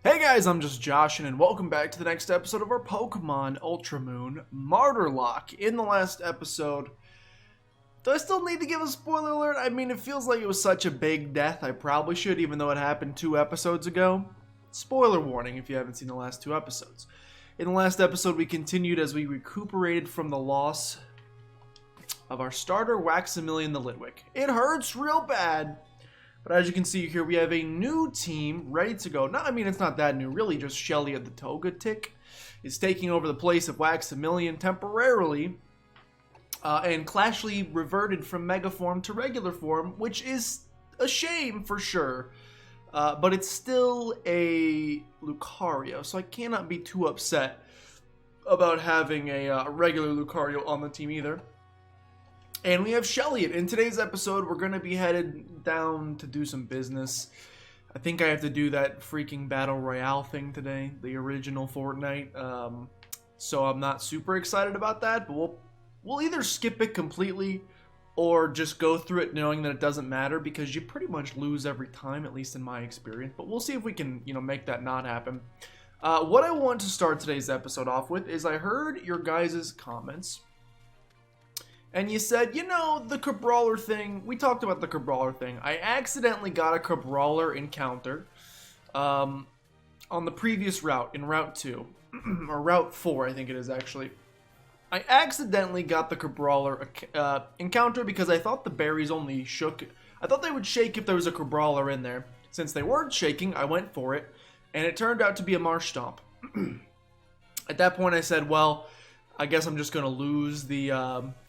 Hey guys, I'm just Josh, and welcome back to the next episode of our Pokemon Ultra Moon Martyr Lock. In the last episode, do I still need to give a spoiler alert? I mean, it feels like it was such a big death, I probably should, even though it happened 2 episodes ago. Spoiler warning if you haven't seen the last 2 episodes. In the last episode, we continued as we recuperated from the loss of our starter, Waxamillion the Litwick. It hurts real bad. But as you can see here, we have a new team ready to go. It's not that new, really, just Shelly at the Togetic is taking over the place of Waxamillion temporarily. And Clashly reverted from Mega Form to regular form, which is a shame for sure. But it's still a Lucario, so I cannot be too upset about having a regular Lucario on the team either. And we have Shelly. In today's episode, we're going to be headed down to do some business. I think I have to do that freaking Battle Royale thing today, the original Fortnite. So I'm not super excited about that, but we'll either skip it completely or just go through it knowing that it doesn't matter because you pretty much lose every time, at least in my experience. But we'll see if we can, make that not happen. What I want to start today's episode off with is I heard your guys' comments. And you said, the Crabrawler thing, we talked about the Crabrawler thing. I accidentally got a Crabrawler encounter on the previous route, in Route 2, or Route 4, I think it is actually. I accidentally got the Crabrawler encounter because I thought the berries only shook. I thought they would shake if there was a Crabrawler in there. Since they weren't shaking, I went for it, and it turned out to be a Marshtomp. At that point, I said, well, I guess I'm just going to lose the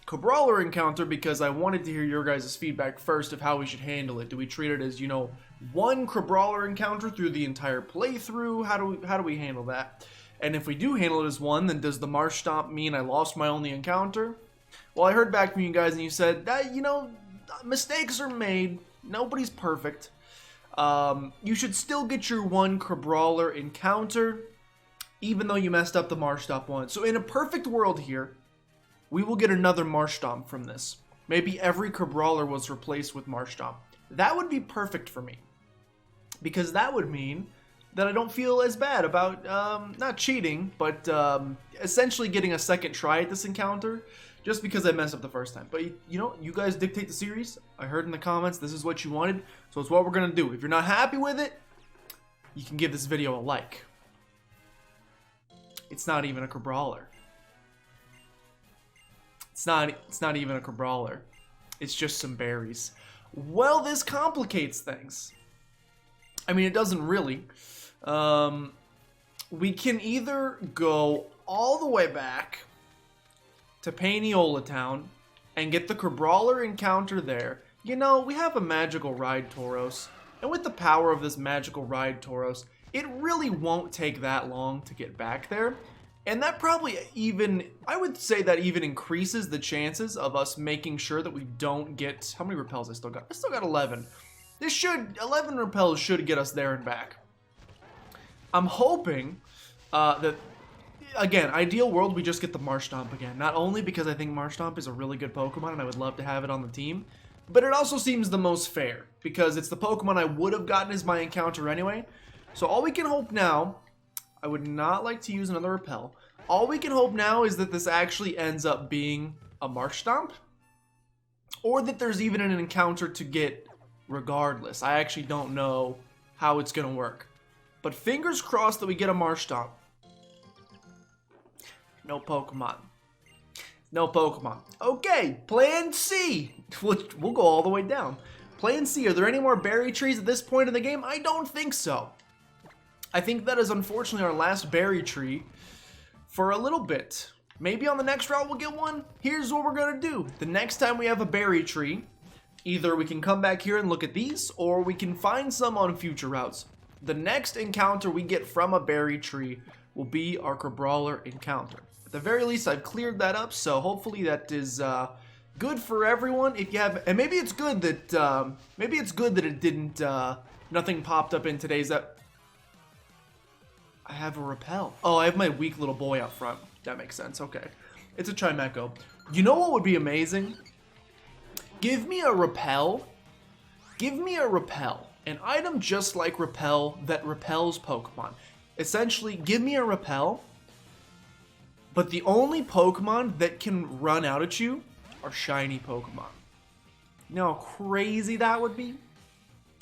Crabrawler encounter because I wanted to hear your guys' feedback first of how we should handle it. Do we treat it as, one Crabrawler encounter through the entire playthrough? How do we handle that? And if we do handle it as one, then does the Marshtomp mean I lost my only encounter? Well, I heard back from you guys and you said that, mistakes are made. Nobody's perfect. You should still get your one Crabrawler encounter even though you messed up the Marshtomp one. So in a perfect world here, we will get another Marshtomp from this. Maybe every Crabrawler was replaced with Marshtomp. That would be perfect for me. Because that would mean that I don't feel as bad about, not cheating, but essentially getting a second try at this encounter just because I messed up the first time. But, you guys dictate the series. I heard in the comments this is what you wanted, so it's what we're going to do. If you're not happy with it, you can give this video a like. It's not even a Crabrawler. It's not even a Crabrawler. It's just some berries. Well, this complicates things. I mean, it doesn't really. We can either go all the way back to Painiola Town and get the Crabrawler encounter there. We have a magical Ride Tauros. And with the power of this magical Ride Tauros, it really won't take that long to get back there. And that probably I would say that even increases the chances of us making sure that we don't get, how many repels I still got? I still got 11. 11 repels should get us there and back. I'm hoping that, again, ideal world, we just get the Marshtomp again. Not only because I think Marshtomp is a really good Pokemon and I would love to have it on the team, but it also seems the most fair because it's the Pokemon I would have gotten as my encounter anyway. So all we can hope now, I would not like to use another repel. All we can hope now is that this actually ends up being a Marshtomp, or that there's even an encounter to get regardless. I actually don't know how it's going to work. But fingers crossed that we get a Marshtomp. No Pokemon. No Pokemon. Okay, Plan C. We'll go all the way down. Plan C, are there any more berry trees at this point in the game? I don't think so. I think that is unfortunately our last berry tree for a little bit. Maybe on the next route we'll get one. Here's what we're going to do. The next time we have a berry tree, either we can come back here and look at these, or we can find some on future routes. The next encounter we get from a berry tree will be our Crabrawler encounter. At the very least, I've cleared that up, so hopefully that is good for everyone. If you have, and maybe it's good that it didn't, nothing popped up in today's I have a repel. Oh, I have my weak little boy up front. That makes sense. Okay. It's a Chimecho. You know what would be amazing? Give me a repel An item just like Repel that repels Pokemon. Essentially, give me a Repel, but the only Pokemon that can run out at you are shiny Pokemon. You know how crazy that would be?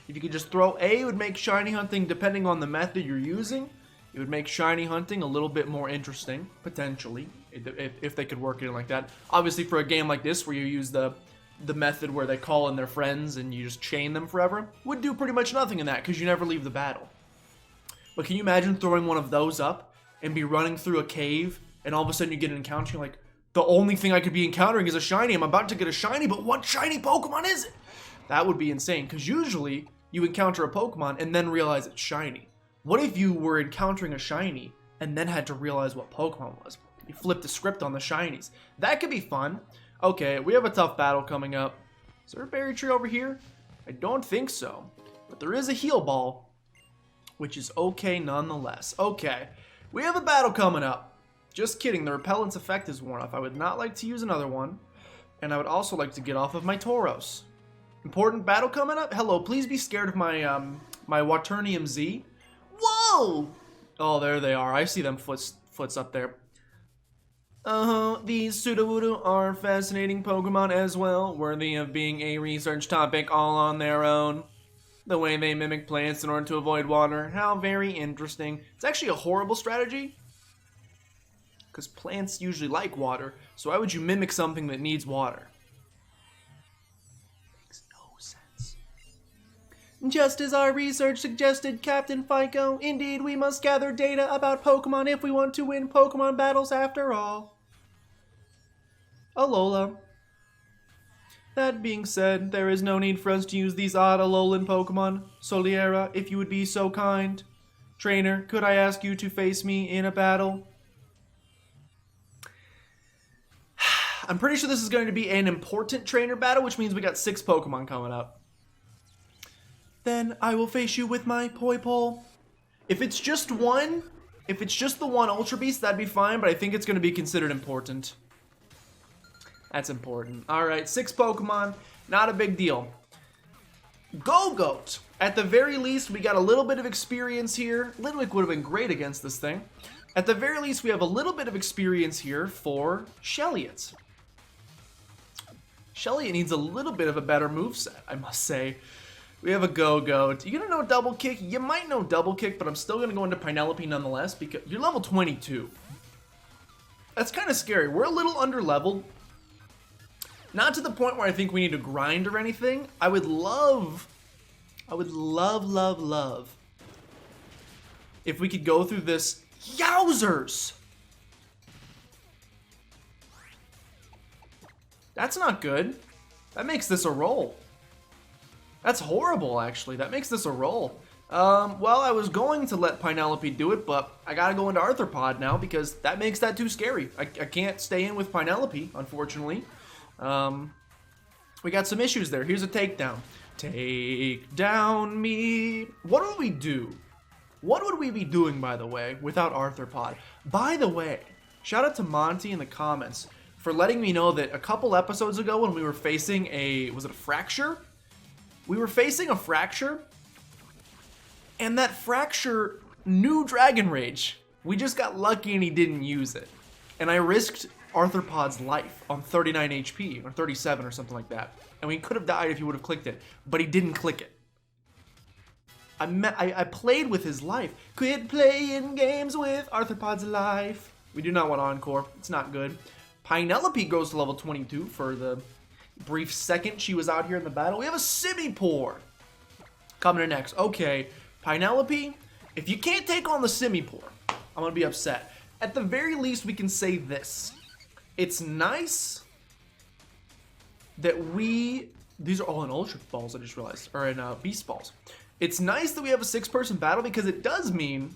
If you could just throw it would make shiny hunting, depending on the method you're using, it would make shiny hunting a little bit more interesting, potentially, if they could work it in like that. Obviously, for a game like this, where you use the method where they call in their friends and you just chain them forever, would do pretty much nothing in that, because you never leave the battle. But can you imagine throwing one of those up and be running through a cave, and all of a sudden you get an encounter, you're like, the only thing I could be encountering is a shiny, I'm about to get a shiny, but what shiny Pokemon is it? That would be insane, because usually you encounter a Pokemon and then realize it's shiny. What if you were encountering a shiny and then had to realize what Pokemon it was? You flipped the script on the shinies. That could be fun. Okay, we have a tough battle coming up. Is there a berry tree over here? I don't think so. But there is a heal ball, which is okay nonetheless. Okay, we have a battle coming up. Just kidding, the repellent's effect is worn off. I would not like to use another one. And I would also like to get off of my Tauros. Important battle coming up? Hello, please be scared of my my Waternium Z. Whoa! Oh, there they are. I see them foots up there. These Sudowoodo are fascinating Pokemon as well, worthy of being a research topic all on their own. The way they mimic plants in order to avoid water, how very interesting. It's actually a horrible strategy, because plants usually like water, so why would you mimic something that needs water? Just as our research suggested, Captain Fico, indeed we must gather data about Pokemon if we want to win Pokemon battles after all. Alola. That being said, there is no need for us to use these odd Alolan Pokemon. Soliera, if you would be so kind. Trainer, could I ask you to face me in a battle? I'm pretty sure this is going to be an important trainer battle, which means we got 6 Pokemon coming up. Then I will face you with my Poipole. If it's just one, if it's just the one Ultra Beast, that'd be fine, but I think it's going to be considered important. That's important. Alright, 6 Pokemon, not a big deal. Gogoat. At the very least, we got a little bit of experience here. Litwick would have been great against this thing. At the very least, we have a little bit of experience here for Shelliot. Shelliot needs a little bit of a better moveset, I must say. We have a Gogoat. You gonna know Double Kick? You might know Double Kick, but I'm still gonna go into Pinelope nonetheless because you're level 22. That's kind of scary. We're a little under-leveled. Not to the point where I think we need to grind or anything. I would love if we could go through this. Yowzers! That's not good. That makes this a roll. That's horrible, actually. That makes this a roll. Well, I was going to let Pinelope do it, but I gotta go into Arthropod now because that makes that too scary. I can't stay in with Pinelope, unfortunately. We got some issues there. Here's a takedown. Take down me. What would we do? What would we be doing, by the way, without Arthropod? By the way, shout out to Monty in the comments for letting me know that a couple episodes ago when we were facing was it a Fracture? We were facing a Fracture, and that Fracture knew Dragon Rage. We just got lucky and he didn't use it. And I risked Arthropod's life on 39 HP, or 37 or something like that. And we could have died if he would have clicked it, but he didn't click it. I played with his life. Quit playing games with Arthropod's life. We do not want Encore. It's not good. Pinelope goes to level 22 for the brief second she was out here in the battle. We have a Simipour coming in next. Okay, Pinelope, if you can't take on the Simipour, I'm going to be upset. At the very least, we can say this. It's nice that these are all in Ultra Balls, I just realized, or in Beast Balls. It's nice that we have a 6-person battle because it does mean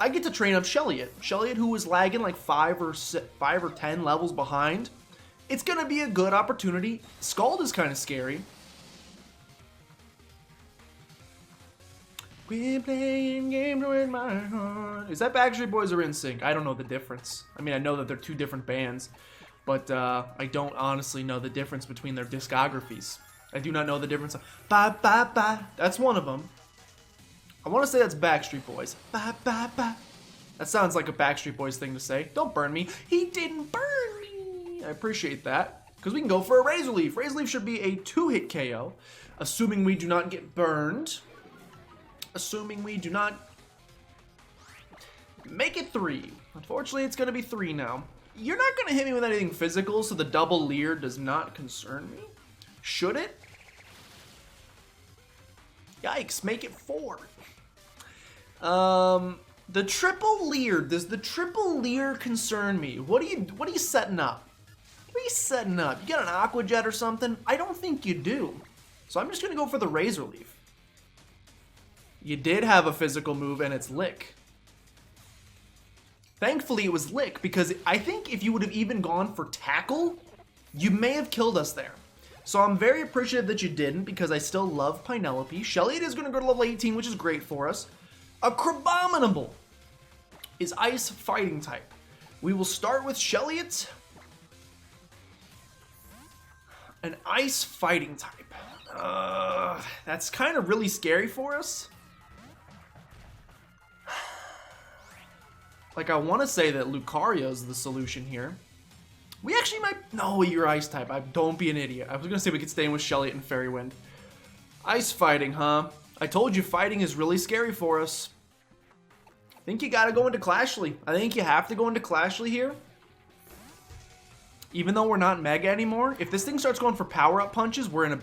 I get to train up Shelliot. Shelliot, who was lagging like 5 or 10 levels behind. It's going to be a good opportunity. Scald is kind of scary. We're playing games with my heart. Is that Backstreet Boys or NSYNC? I don't know the difference. I mean, I know that they're 2 different bands, but I don't honestly know the difference between their discographies. I do not know the difference. Ba ba ba. That's one of them. I want to say that's Backstreet Boys. Ba ba ba. That sounds like a Backstreet Boys thing to say. Don't burn me. He didn't burn me. I appreciate that. Because we can go for a Razor Leaf. Razor Leaf should be a 2-hit KO. Assuming we do not get burned. Assuming we do not make it 3. Unfortunately, it's going to be 3 now. You're not going to hit me with anything physical, so the double Leer does not concern me. Should it? Yikes, make it 4. The triple Leer. Does the triple Leer concern me? What are you setting up? What are you setting up? You got an Aqua Jet or something? I don't think you do. So I'm just going to go for the Razor Leaf. You did have a physical move, and it's Lick. Thankfully, it was Lick, because I think if you would have even gone for Tackle, you may have killed us there. So I'm very appreciative that you didn't, because I still love Pinelope. Shelliet is going to go to level 18, which is great for us. A Crabominable is Ice Fighting type. We will start with Shelliet. An Ice Fighting type. That's kind of really scary for us. Like, I want to say that Lucario is the solution here. We actually might... No, you're Ice type. Don't be an idiot. I was going to say we could stay in with Shelliet and Fairy Wind. Ice Fighting, huh? I told you fighting is really scary for us. I think you got to go into Clashly. I think you have to go into Clashly here. Even though we're not Mega anymore. If this thing starts going for power-up punches, we're in a...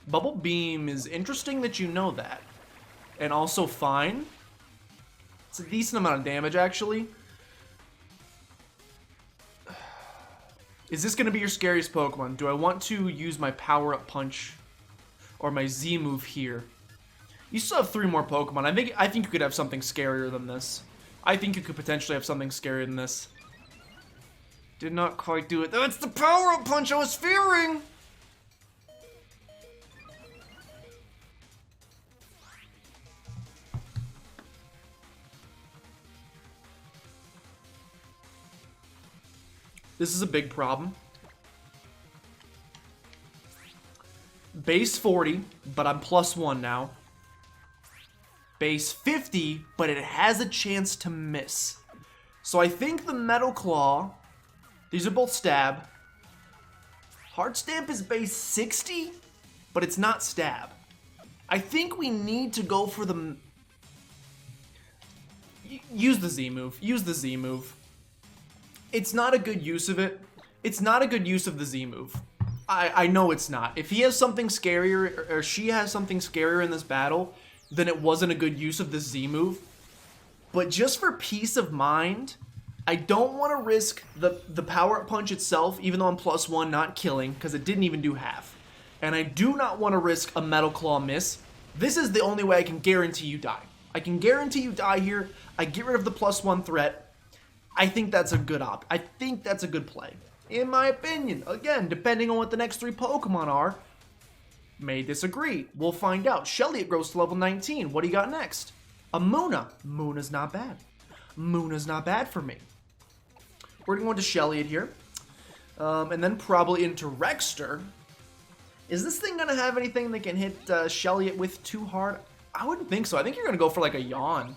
Bubble Beam is interesting that you know that. And also fine. It's a decent amount of damage, actually. Is this going to be your scariest Pokemon? Do I want to use my power-up punch or my Z move here? You still have 3 more Pokemon. I think you could have something scarier than this. I think you could potentially have something scarier than this. Did not quite do it. That's the power-up punch I was fearing! This is a big problem. Base 40, but I'm +1 now. Base 50, but it has a chance to miss. So I think the Metal Claw, these are both stab. Heart Stamp is base 60, but it's not stab. I think we need to go for the... Use the Z move. Use the Z move. It's not a good use of it. It's not a good use of the Z move. I know it's not. If he has something scarier, or she has something scarier in this battle, then it wasn't a good use of the Z move. But just for peace of mind, I don't want to risk the power-up punch itself, even though I'm +1, not killing, because it didn't even do half. And I do not want to risk a Metal Claw miss. This is the only way I can guarantee you die. I can guarantee you die here. I get rid of the +1 threat. I think that's a good I think that's a good play. In my opinion. Again, depending on what the next 3 Pokemon are, may disagree. We'll find out. Shelliet grows to level 19. What do you got next? A Munna. Munna's not bad. Munna's not bad for me. We're going to go into Shelliet here. And then probably into Rexter. Is this thing going to have anything that can hit Shelliet with too hard? I wouldn't think so. I think you're going to go for like a Yawn.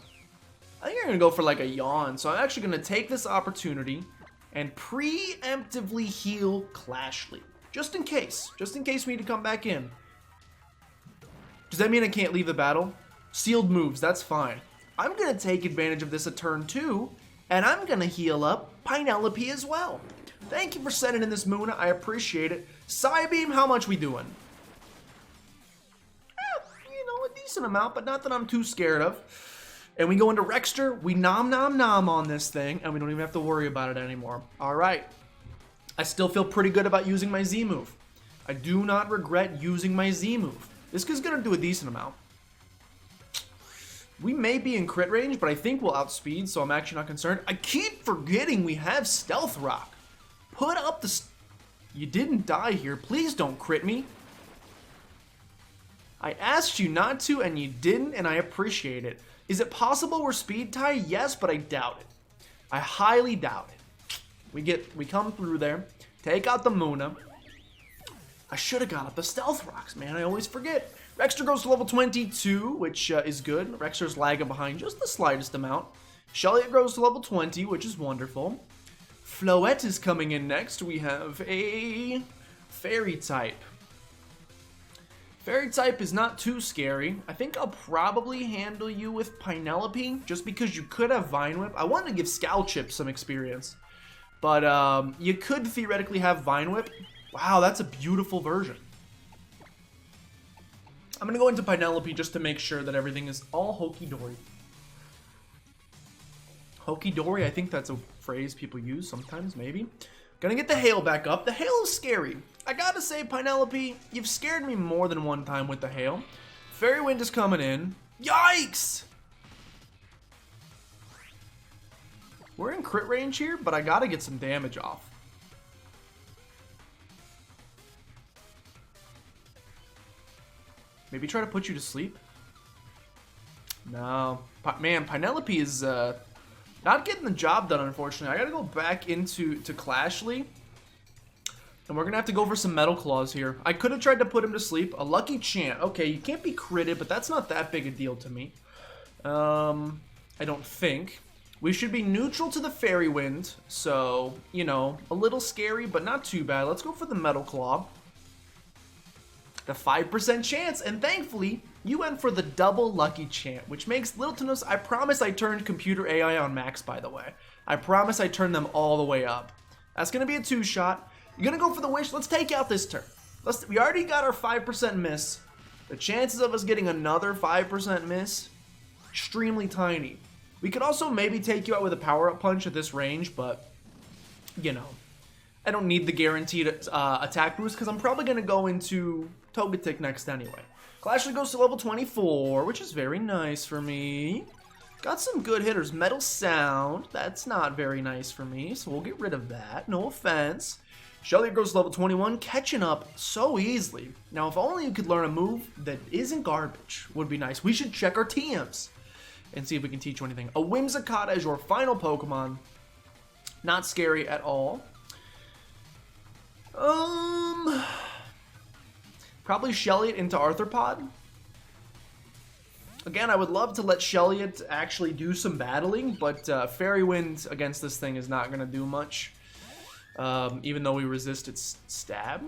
I think you're going to go for like a Yawn. So I'm actually going to take this opportunity and preemptively heal Clashly. Just in case. Just in case we need to come back in. Does that mean I can't leave the battle? Sealed moves, that's fine. I'm going to take advantage of this at turn 2, and I'm going to heal up Pinelope as well. Thank you for sending in this Munna. I appreciate it. Psybeam, how much we doing? You know, a decent amount, but not that I'm too scared of. And we go into Rexter, we nom nom nom on this thing, and we don't even have to worry about it anymore. Alright. I still feel pretty good about using my Z move. I do not regret using my Z move. This is going to do a decent amount. We may be in crit range, but I think we'll outspeed, so I'm actually not concerned. I keep forgetting we have Stealth Rock. Put up the... You didn't die here. Please don't crit me. I asked you not to, and you didn't, and I appreciate it. Is it possible we're speed tie? Yes, but I doubt it. I highly doubt it. We come through there, take out the Munna. I should have got up the Stealth Rocks, man. I always forget. Rexter goes to level 22, which is good. Rexter's lagging behind just the slightest amount. Shelliet grows to level 20, which is wonderful. Floette is coming in next. We have a Fairy type. Fairy type is not too scary. I think I'll probably handle you with Pinelope, just because you could have Vine Whip. I wanted to give Scalchip some experience, but you could theoretically have Vine Whip. Wow, that's a beautiful version. I'm going to go into Pinelope just to make sure that everything is all Hoki-dory. Hoki-dory, I think that's a phrase people use sometimes, maybe. Gonna get the hail back up. The hail is scary. I gotta say, Pinelope, you've scared me more than one time with the hail. Fairy Wind is coming in. Yikes! We're in crit range here, but I gotta get some damage off. Maybe try to put you to sleep? No. Man, Pinelope is not getting the job done, unfortunately. I gotta go back into Clashly. And we're gonna have to go for some Metal Claws here. I could have tried to put him to sleep. A Lucky Chant. Okay, you can't be critted, but that's not that big a deal to me. I don't think. We should be neutral to the Fairy Wind. So, you know, a little scary, but not too bad. Let's go for the Metal Claw. The 5% chance, and thankfully, you went for the double Lucky Chant, which makes little to no sense. I promise I turned computer AI on max, by the way. I promise I turned them all the way up. That's gonna be a 2-shot. You're gonna go for the Wish. Let's take out this turn. We already got our 5% miss. The chances of us getting another 5% miss, extremely tiny. We could also maybe take you out with a power-up punch at this range, but, you know, I don't need the guaranteed attack boost because I'm probably gonna go into Togetic next anyway. Clashly goes to level 24, which is very nice for me. Got some good hitters. Metal Sound, that's not very nice for me, so we'll get rid of that. No offense. Shelliet goes to level 21, catching up so easily. Now, if only you could learn a move that isn't garbage, would be nice. We should check our TMs and see if we can teach you anything. A Whimsicott as your final Pokemon. Not scary at all. Probably Shelliet into Arthropod. Again, I would love to let Shelliet actually do some battling, but Fairy Wind against this thing is not going to do much. Even though we resist its stab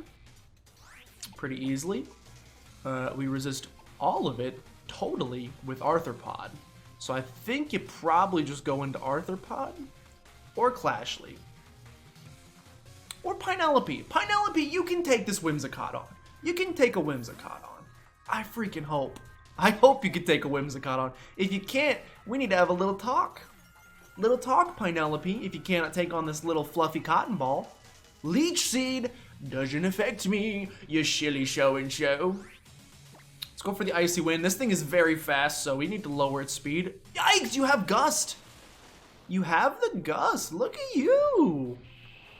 pretty easily. We resist all of it totally with Arthropod. So I think you probably just go into Arthropod or Clashly. Or Pinelope. Pinelope, you can take this Whimsicott on. You can take a Whimsicott on. I freaking hope. I hope you can take a Whimsicott on. If you can't, we need to have a little talk. Little talk, Pinelope, if you cannot take on this little fluffy cotton ball. Leech Seed doesn't affect me, you shilly show and show. Let's go for the Icy Wind. This thing is very fast, so we need to lower its speed. Yikes, you have Gust. You have the Gust. Look at you,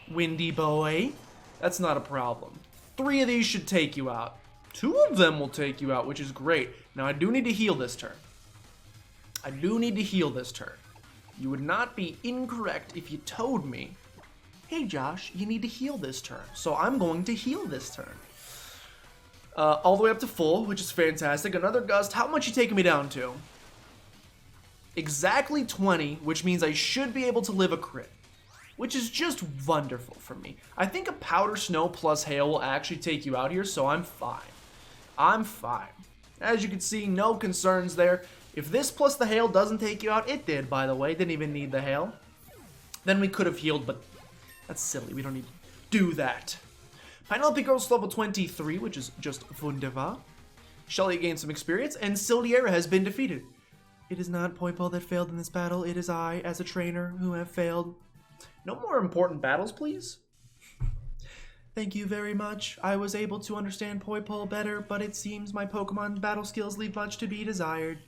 Windy boy. That's not a problem. 3 of these should take you out. 2 of them will take you out, which is great. Now, I do need to heal this turn. I do need to heal this turn. You would not be incorrect if you told me, hey Josh, you need to heal this turn. So I'm going to heal this turn. All the way up to full, which is fantastic. Another Gust. How much you taking me down to? Exactly 20, which means I should be able to live a crit, which is just wonderful for me. I think a Powder Snow plus Hail will actually take you out here, so I'm fine. I'm fine. As you can see, no concerns there. If this plus the Hail doesn't take you out, it did, by the way. Didn't even need the Hail. Then we could have healed, but that's silly. We don't need to do that. Pinelope goes to level 23, which is just wunderbar. Shelliet gains some experience, and Sildiera has been defeated. It is not Poipole that failed in this battle. It is I, as a trainer, who have failed. No more important battles, please. Thank you very much. I was able to understand Poipole better, but it seems my Pokemon battle skills leave much to be desired.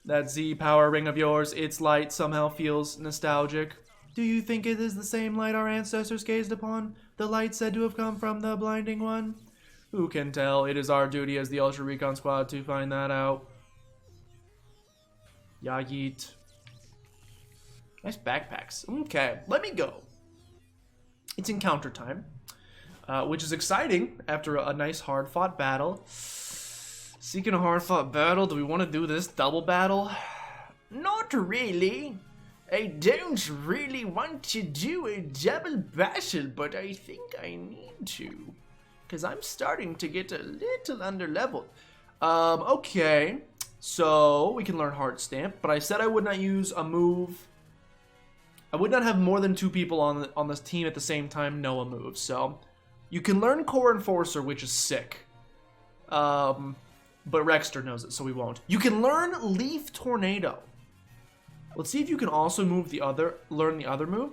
That Z-Power ring of yours, its light somehow feels nostalgic. Do you think it is the same light our ancestors gazed upon? The light said to have come from the Blinding One? Who can tell? It is our duty as the Ultra Recon Squad to find that out. Ya yeet. Nice backpacks. Okay, let me go. It's encounter time. which is exciting after a nice hard-fought battle. Seeking a hard-fought battle, do we want to do this double battle? Not really. I don't really want to do a double battle, but I think I need to. Because I'm starting to get a little under-leveled. Okay. So, we can learn Heart Stamp, but I said I would not use a move. I would not have more than 2 people on this team at the same time know a move, so... You can learn Core Enforcer, which is sick. But Rexter knows it, so we won't. You can learn Leaf Tornado. Let's see if you can also learn the other move.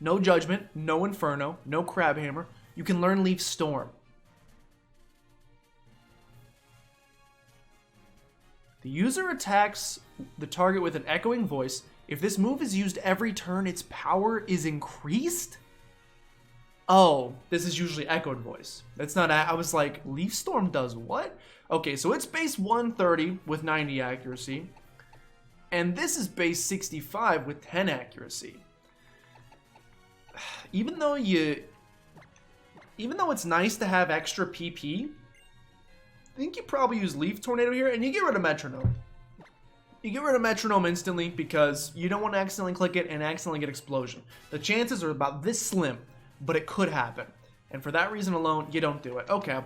No Judgment, no Inferno, no Crab Hammer. You can learn Leaf Storm. The user attacks the target with an echoing voice. If this move is used every turn, its power is increased? Oh, this is usually echoed voice. That's not, I was like, Leaf Storm does what? Okay, so it's base 130 with 90 accuracy. And this is base 65 with 10 accuracy. Even though it's nice to have extra PP, I think you probably use Leaf Tornado here, and you get rid of Metronome. You get rid of Metronome instantly because you don't want to accidentally click it and accidentally get Explosion. The chances are about this slim, but it could happen. And for that reason alone, you don't do it. Okay,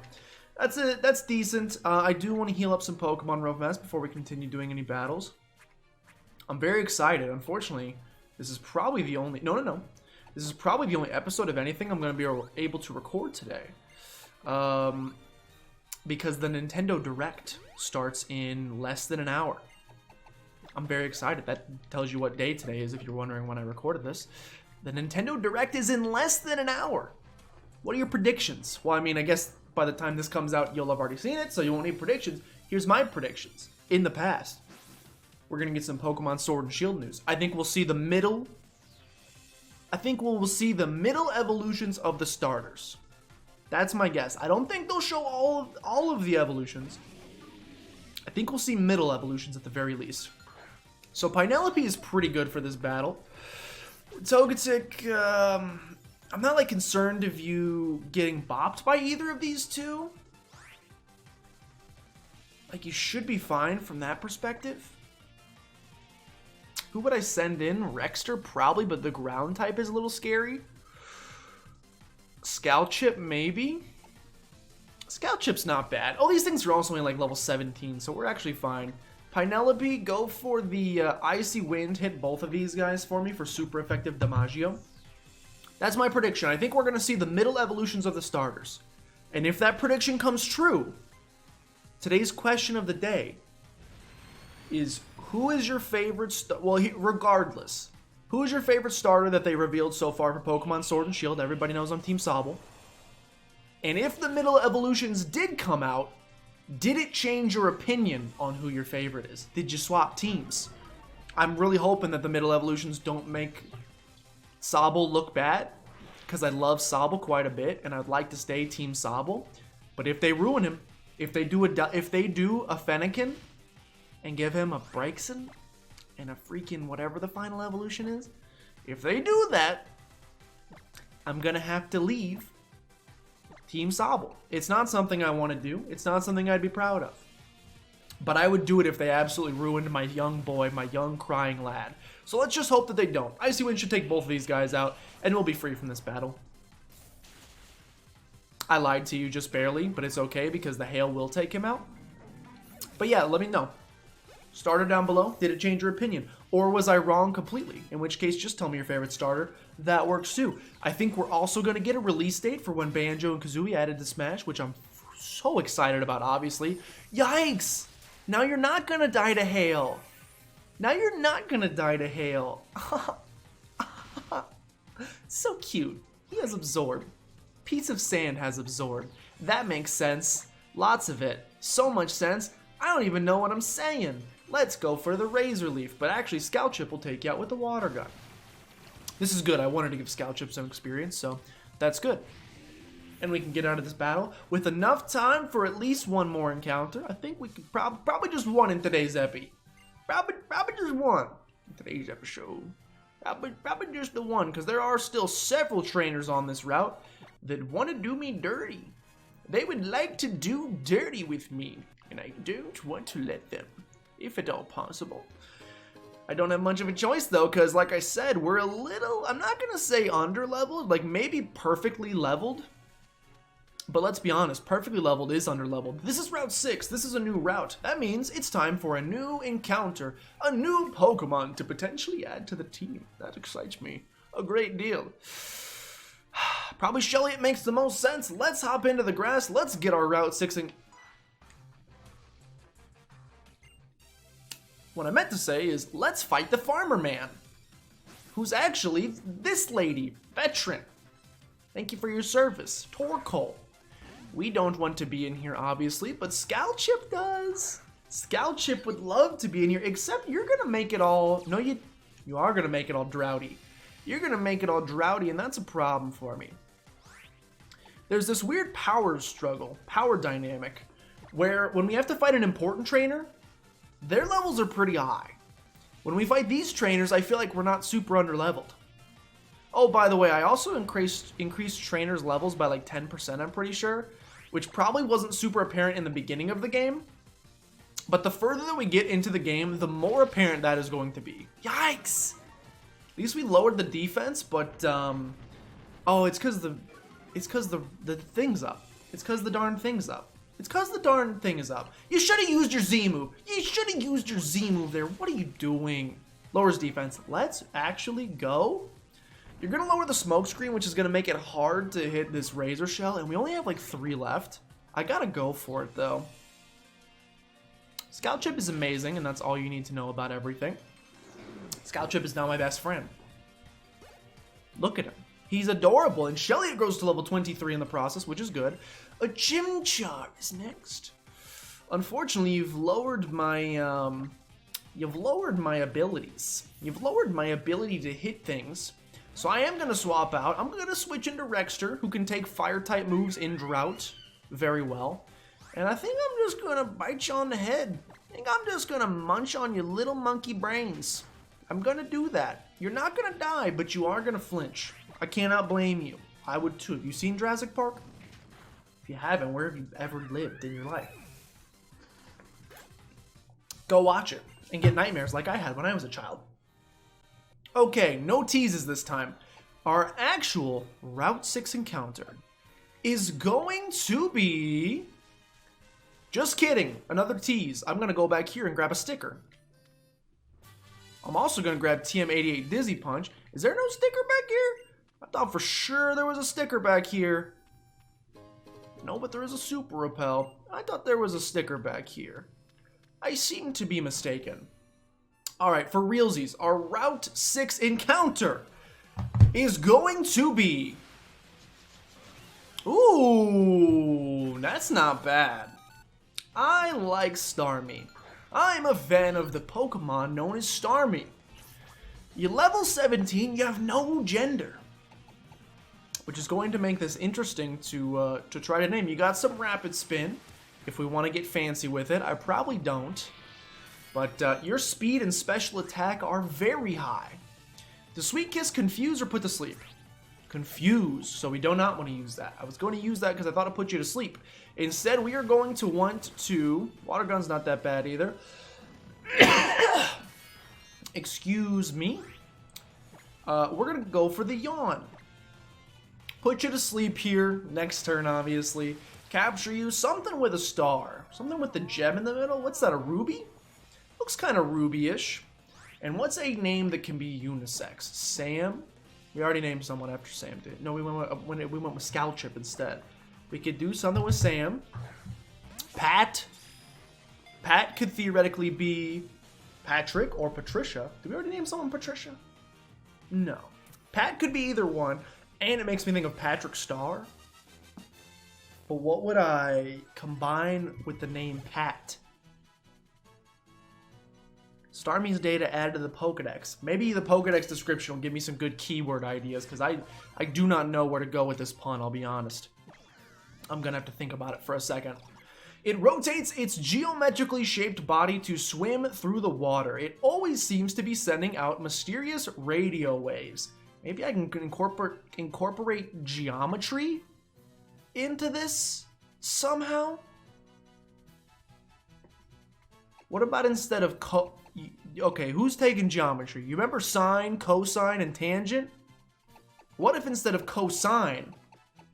that's it. That's decent. I do want to heal up some Pokemon real fast before we continue doing any battles. I'm very excited. Unfortunately, this is probably the only... No. This is probably the only episode of anything I'm going to be able to record today. Because the Nintendo Direct starts in less than an hour. I'm very excited. That tells you what day today is if you're wondering when I recorded this. The Nintendo Direct is in less than an hour. What are your predictions? Well, I mean, I guess by the time this comes out, you'll have already seen it, so you won't need predictions. Here's my predictions. In the past, we're going to get some Pokemon Sword and Shield news. I think we'll see the middle... evolutions of the starters. That's my guess. I don't think they'll show all of the evolutions. I think we'll see middle evolutions at the very least. So Pinelope is pretty good for this battle. Togetic, I'm not like concerned of you getting bopped by either of these two. Like, you should be fine from that perspective. Who would I send in? Rexter, probably, but the ground type is a little scary. Scalchip, maybe? Scalchip's not bad. Oh, these things are also only like level 17, so we're actually fine. Pinelope, go for the Icy Wind. Hit both of these guys for me for super effective Damaggio. That's my prediction. I think we're going to see the middle evolutions of the starters. And if that prediction comes true, today's question of the day is, who is your favorite... regardless, who is your favorite starter that they revealed so far for Pokemon Sword and Shield? Everybody knows I'm Team Sobble. And if the middle evolutions did come out, did it change your opinion on who your favorite is? Did you swap teams? I'm really hoping that the middle evolutions don't make Sobble look bad, because I love Sobble quite a bit, and I'd like to stay Team Sobble. But if they ruin him, if they do a Fennekin and give him a Braixen and a freaking whatever the final evolution is, if they do that, I'm gonna have to leave Team Sobble. It's not something I want to do. It's not something I'd be proud of. But I would do it if they absolutely ruined my young boy, my young crying lad. So let's just hope that they don't. Icy Wind should take both of these guys out, and we'll be free from this battle. I lied to you just barely, but it's okay because the hail will take him out. But yeah, let me know. Starter down below, did it change your opinion? Or was I wrong completely? In which case, just tell me your favorite starter. That works too. I think we're also going to get a release date for when Banjo and Kazooie added to Smash, which I'm so excited about, obviously. Yikes! Now you're not going to die to hail. Now you're not going to die to hail. So cute. He has absorbed. Piece of sand has absorbed. That makes sense. Lots of it. So much sense, I don't even know what I'm saying. Let's go for the Razor Leaf, but actually Scalchip will take you out with the Water Gun. This is good. I wanted to give Scalchip some experience, so that's good. And we can get out of this battle with enough time for at least one more encounter. I think we could probably just one in today's epi. Probably just one in today's episode. Probably just the one, because there are still several trainers on this route. that want to do me dirty. They would like to do dirty with me, and I don't want to let them, if at all possible. I don't have much of a choice though, because like I said, we're a little, I'm not going to say under-leveled, like maybe perfectly leveled. But let's be honest, perfectly leveled is under-leveled. This is Route 6, this is a new route. That means it's time for a new encounter, a new Pokemon to potentially add to the team. That excites me a great deal. Probably Shelly, it makes the most sense. Let's hop into the grass, let's get our Route 6 and... What I meant to say is, let's fight the Farmer Man, who's actually this lady, Veteran. Thank you for your service, Torkoal. We don't want to be in here, obviously, but Scalchip does. Scalchip would love to be in here, except you're gonna make it all, no, you are gonna make it all droughty. You're gonna make it all droughty, and that's a problem for me. There's this weird power struggle, power dynamic, where when we have to fight an important trainer, their levels are pretty high. When we fight these trainers, I feel like we're not super under-leveled. Oh, by the way, I also increased trainers' levels by like 10%, I'm pretty sure, which probably wasn't super apparent in the beginning of the game. But the further that we get into the game, the more apparent that is going to be. Yikes! At least we lowered the defense, but, oh, it's because the thing's up. It's because the darn thing's up. It's because the darn thing is up. You should have used your Z move. You should have used your Z move there. What are you doing? Lowers defense. Let's actually go. You're going to lower the smoke screen, which is going to make it hard to hit this Razor Shell, and we only have like 3 left. I got to go for it, though. Scalchip is amazing, and that's all you need to know about everything. Scalchip is now my best friend. Look at him. He's adorable, and Shelly grows to level 23 in the process, which is good. A Chimchar is next. Unfortunately, you've lowered my abilities. You've lowered my ability to hit things. So I am going to swap out. I'm going to switch into Rexter, who can take Fire-type moves in Drought very well. And I think I'm just going to bite you on the head. I think I'm just going to munch on your little monkey brains. I'm going to do that. You're not going to die, but you are going to flinch. I cannot blame you. I would too. Have you seen Jurassic Park? If you haven't, where have you ever lived in your life? Go watch it and get nightmares like I had when I was a child. Okay, no teases this time. Our actual Route 6 encounter is going to be... Just kidding, another tease. I'm going to go back here and grab a sticker. I'm also going to grab TM88 Dizzy Punch. Is there no sticker back here? I thought for sure there was a sticker back here. No, but there is a Super Repel. I thought there was a sticker back here. I seem to be mistaken. Alright, for realsies, our Route 6 encounter is going to be... Ooh, that's not bad. I like Starmie. I'm a fan of the Pokemon known as Starmie. You level 17, you have no gender. Which is going to make this interesting to try to name. You got some Rapid Spin, if we want to get fancy with it. I probably don't. But your speed and special attack are very high. Does Sweet Kiss confuse or put to sleep? Confuse, so we do not want to use that. I was going to use that because I thought it put you to sleep. Instead, we are going to want to... Water Gun's not that bad either. Excuse me. We're going to go for the Yawn. Put you to sleep here. Next turn, obviously. Capture you. Something with a star. Something with the gem in the middle. What's that, a ruby? Looks kind of ruby-ish. And what's a name that can be unisex? Sam? We already named someone after Sam, dude. No, we went with Scalchip instead. We could do something with Sam. Pat. Pat could theoretically be Patrick or Patricia. Did we already name someone Patricia? No. Pat could be either one. And it makes me think of Patrick Star. But what would I combine with the name Pat? Starmie's data added to the Pokedex. Maybe the Pokedex description will give me some good keyword ideas, because I do not know where to go with this pun, I'll be honest. I'm going to have to think about it for a second. It rotates its geometrically shaped body to swim through the water. It always seems to be sending out mysterious radio waves. Maybe I can incorporate geometry into this somehow? What about instead of okay, who's taking geometry? You remember sine, cosine, and tangent? What if instead of cosine,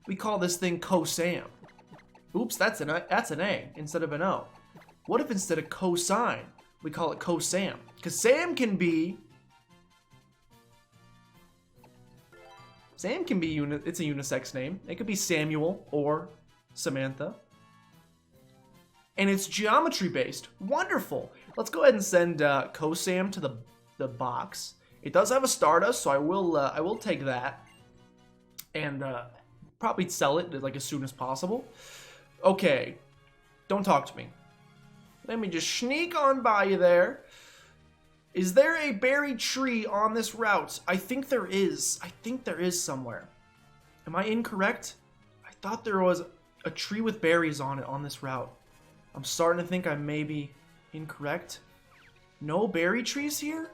we call this thing cosam? Oops, that's an A instead of an O. What if instead of cosine, we call it cosam? Because Sam can be, it's a unisex name. It could be Samuel or Samantha. And it's geometry based. Wonderful. Let's go ahead and send cosam to the box. It does have a Stardust, so I will take that and probably sell it like as soon as possible. Okay, don't talk to me. Let me just sneak on by you there. Is there a berry tree on this route? I think there is. I think there is somewhere. Am I incorrect? I thought there was a tree with berries on it on this route. I'm starting to think I may be incorrect. No berry trees here?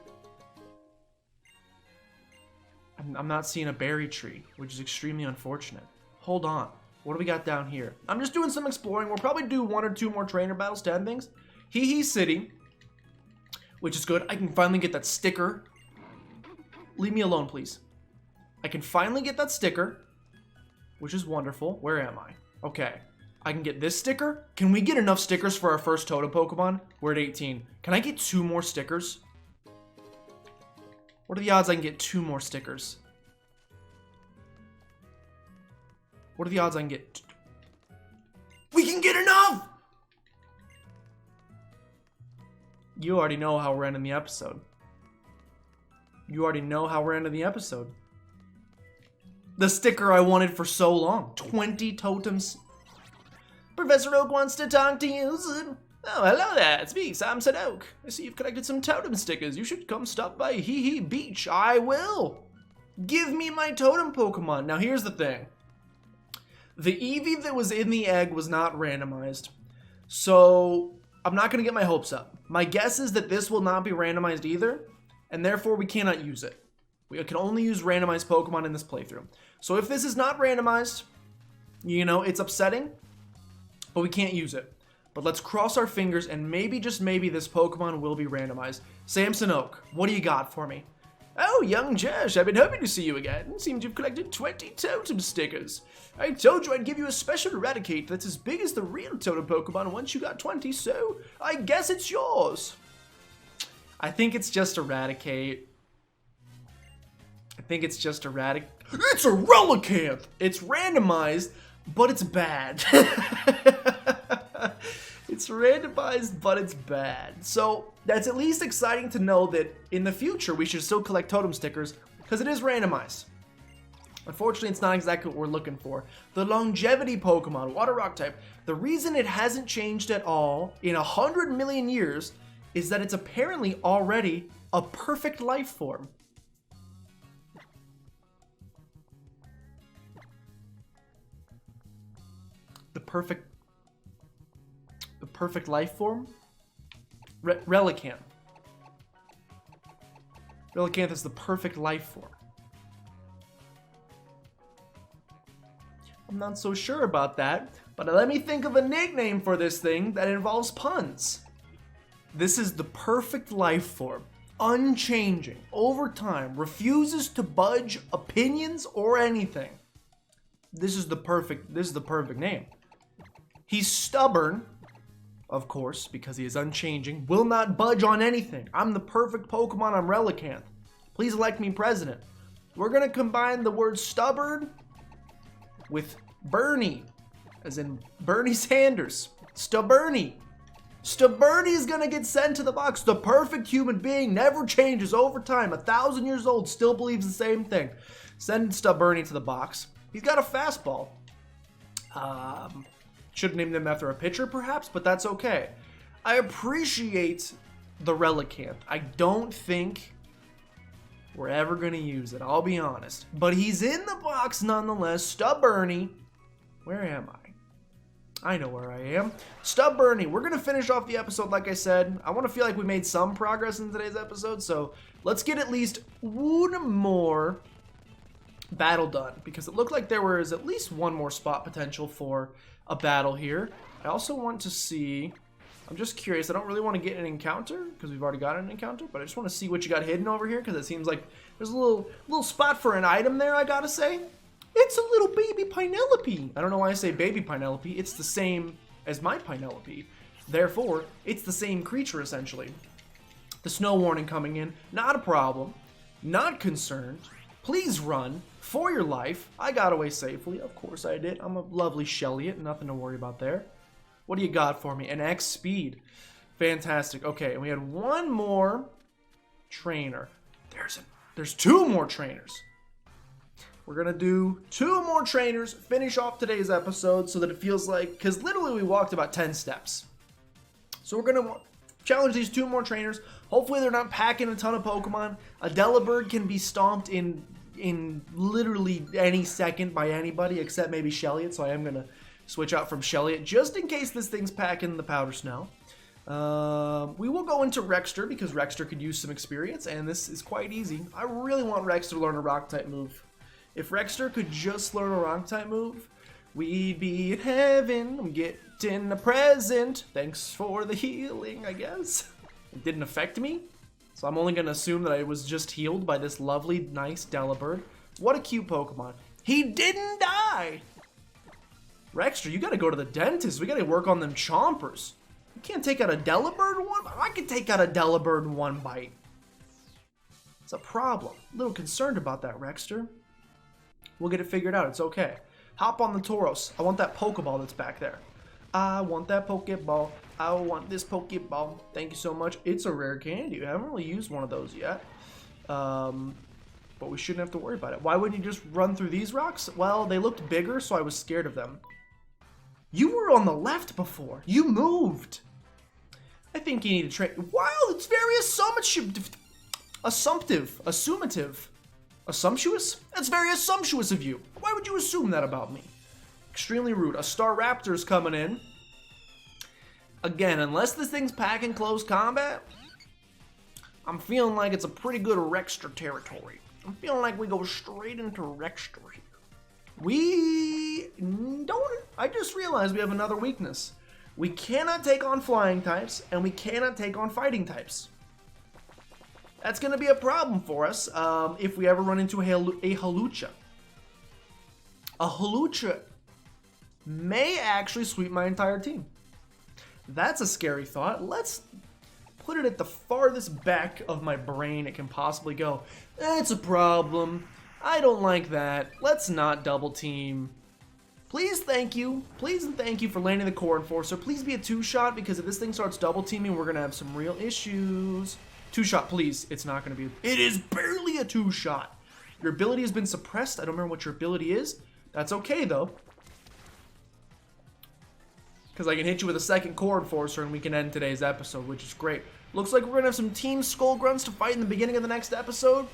I'm not seeing a berry tree, which is extremely unfortunate. Hold on. What do we got down here? I'm just doing some exploring. We'll probably do 1 or 2 more trainer battles to end things. Hee Hee City, which is good. I can finally get that sticker. Leave me alone, please. I can finally get that sticker, which is wonderful. Where am I? Okay. I can get this sticker. Can we get enough stickers for our first totem Pokemon? We're at 18. Can I get 2 more stickers? What are the odds I can get 2 more stickers? What are the odds I can get? We can get enough! You already know how we're ending the episode. You already know how we're ending the episode. The sticker I wanted for so long. 20 totems. Professor Oak wants to talk to you. Oh, hello there. It's me, Samson Oak. I see you've collected some totem stickers. You should come stop by Hee Hee Beach. I will. Give me my totem Pokemon. Now, here's the thing. The Eevee that was in the egg was not randomized. So, I'm not going to get my hopes up. My guess is that this will not be randomized either, and therefore we cannot use it. We can only use randomized Pokemon in this playthrough. So if this is not randomized, you know, it's upsetting, but we can't use it. But let's cross our fingers, and maybe, just maybe, this Pokemon will be randomized. Samson Oak, what do you got for me? Oh, young Josh, I've been hoping to see you again. Seems you've collected 20 totem stickers. I told you I'd give you a special Eradicate that's as big as the real totem Pokemon once you got 20, so I guess it's yours. I think it's just Eradicate. I think it's just Eradicate. It's a Relicanth! It's randomized, but it's bad. It's randomized, but it's bad. So that's at least exciting to know that in the future we should still collect totem stickers because it is randomized. Unfortunately, it's not exactly what we're looking for. The longevity Pokemon, Water Rock type, the reason it hasn't changed at all in 100 million years is that it's apparently already a perfect life form. The perfect life form? Relicanth. Relicanth is the perfect life form. I'm not so sure about that, but let me think of a nickname for this thing that involves puns. This is the perfect life form. Unchanging, over time, refuses to budge opinions or anything. This is the perfect name. He's stubborn, of course, because he is unchanging, will not budge on anything. I'm the perfect Pokemon, I'm Relicanth. Please elect me president. We're gonna combine the word stubborn with Bernie, as in Bernie Sanders. Stubberny. Stubberny is gonna get sent to the box. The perfect human being, never changes over time. 1,000 years old, still believes the same thing. Send Stubberny to the box. He's got a fastball. Should have named him after a pitcher, perhaps, but that's okay. I appreciate the Relicanth. I don't think we're ever going to use it, I'll be honest. But he's in the box nonetheless. Stubberny. Where am I? I know where I am. Stubberny. We're going to finish off the episode, like I said. I want to feel like we made some progress in today's episode, so let's get at least one more battle done, because it looked like there was at least one more spot potential for a battle here. I also want to see, I'm just curious, I don't really want to get an encounter because we've already got an encounter, but I just want to see what you got hidden over here, because it seems like there's a little spot for an item there, I gotta say. It's a little baby Pinelope. I don't know why I say baby Pinelope. It's the same as my Pinelope. Therefore, it's the same creature essentially. The snow warning coming in, not a problem, not concerned. Please run for your life. I got away safely. Of course I did. I'm a lovely Shelliot. Nothing to worry about there. What do you got for me? An X speed. Fantastic. Okay, and we had one more trainer. There's two more trainers. We're going to do two more trainers, finish off today's episode so that it feels like, because literally we walked about 10 steps. So we're going to challenge these two more trainers. Hopefully they're not packing a ton of Pokemon. A Delibird can be stomped in literally any second by anybody except maybe Shelliot, so I am going to switch out from Shelliot just in case this thing's packing the powder snow. We will go into Rexter because Rexter could use some experience, and this is quite easy. I really want Rex to learn a Rock-type move. If Rexter could just learn a Rock-type move, we'd be in heaven. I'm getting a present. Thanks for the healing, I guess. It didn't affect me, so I'm only going to assume that I was just healed by this lovely, nice Delibird. What a cute Pokemon. He didn't die! Rexter, you got to go to the dentist. We got to work on them chompers. You can't take out a Delibird in one. I can take out a Delibird in one bite. It's a problem. A little concerned about that, Rexter. We'll get it figured out. It's okay. Hop on the Tauros. I want that Pokeball that's back there. I want that Pokeball. I want this Pokeball. Thank you so much. It's a rare candy. I haven't really used one of those yet. But we shouldn't have to worry about it. Why wouldn't you just run through these rocks? Well, they looked bigger, so I was scared of them. You were on the left before. You moved. I think you need to train. Wow, it's very assumptive. Assumptuous? That's very assumptuous of you. Why would you assume that about me? Extremely rude. A Staraptor's coming in. Again, unless this thing's packing close combat, I'm feeling like it's a pretty good Rexter territory. I'm feeling like we go straight into Rexter here. We don't... I just realized we have another weakness. We cannot take on flying types, and we cannot take on fighting types. That's going to be a problem for us if we ever run into a Hawlucha. A Hawlucha may actually sweep my entire team. That's a scary thought. Let's put it at the farthest back of my brain it can possibly go. That's a problem. I don't like that. Let's not double team. Please, thank you. Please and thank you for landing the Core Enforcer. Please be a two-shot, because if this thing starts double teaming, we're going to have some real issues. Two-shot, please. It's not going to be... It is barely a two-shot. Your ability has been suppressed. I don't remember what your ability is. That's okay, though. Because I can hit you with a second Core Enforcer and we can end today's episode, which is great. Looks like we're going to have some Team Skull Grunts to fight in the beginning of the next episode.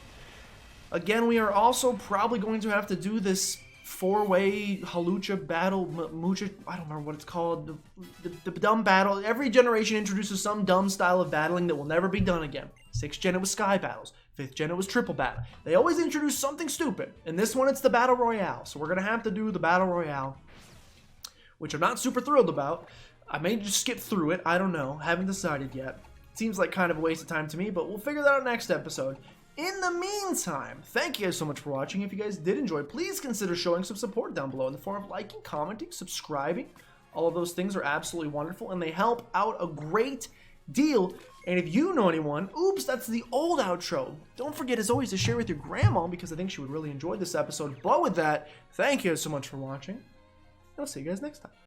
Again, we are also probably going to have to do this four-way Hawlucha battle, Mucha, I don't remember what it's called, the dumb battle. Every generation introduces some dumb style of battling that will never be done again. 6th gen it was Sky Battles, 5th gen it was Triple Battle. They always introduce something stupid. In this one it's the Battle Royale, so we're going to have to do the Battle Royale, which I'm not super thrilled about. I may just skip through it, I don't know, haven't decided yet. Seems like kind of a waste of time to me, but we'll figure that out next episode. In the meantime, thank you guys so much for watching. If you guys did enjoy, please consider showing some support down below in the form of liking, commenting, subscribing. All of those things are absolutely wonderful, and they help out a great deal. And if you know anyone, oops, that's the old outro. Don't forget, as always, to share with your grandma, because I think she would really enjoy this episode. But with that, thank you guys so much for watching, and I'll see you guys next time.